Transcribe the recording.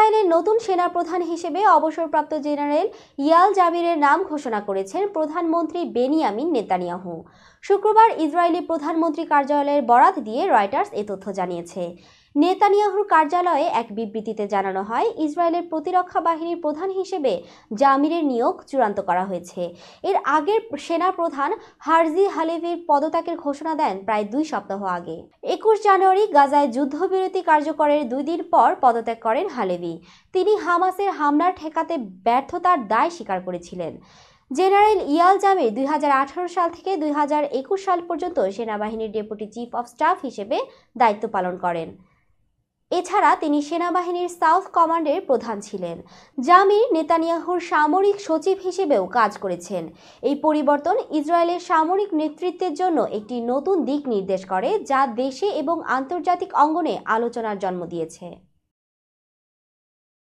ইসরায়েলের নতুন সেনাপ্রধান হিসেবে অবসরপ্রাপ্ত জেনারেল ইয়াল জামিরের নাম ঘোষণা করেছেন প্রধানমন্ত্রী বেনিয়ামিন নেতানিয়াহু। শুক্রবার ইসরায়েলি প্রধানমন্ত্রী কার্যালয়ের বরাত দিয়ে রয়টার্স এ তথ্য জানিয়েছে। নেতানিয়াহুর কার্যালয়ে এক বিবৃতিতে জানানো হয়, ইসরায়েলের প্রতিরক্ষা বাহিনীর প্রধান হিসেবে জামিরের নিয়োগ চূড়ান্ত করা হয়েছে। এর আগের সেনা প্রধান হারজি হালেভির পদত্যাগের ঘোষণা দেন প্রায় 2 সপ্তাহ আগে। 21 জানুয়ারি গাজায় যুদ্ধবিরতি কার্যকরের 2 দিন পর পদত্যাগ করেন হালেভি। তিনি হামাসের হামলা ঠেকাতে ব্যর্থতার দায় স্বীকার করেছিলেন। জেনারেল ইয়াল জামির 2018 সাল থেকে 2021 সাল পর্যন্ত সেনাবাহিনীর ডেপুটি চিফ অফ স্টাফ হিসেবে দায়িত্ব পালন করেন। এছাড়া তিনি সেনাবাহিনীর সাউথ কমান্ডের প্রধান ছিলেন। জামির নেতানিয়াহুর সামরিক সচিব হিসেবেও কাজ করেছেন। এই পরিবর্তন ইসরায়েলের সামরিক নেতৃত্বের জন্য একটি নতুন দিক নির্দেশ করে, যা দেশে এবং আন্তর্জাতিক অঙ্গনে আলোচনার জন্ম দিয়েছে।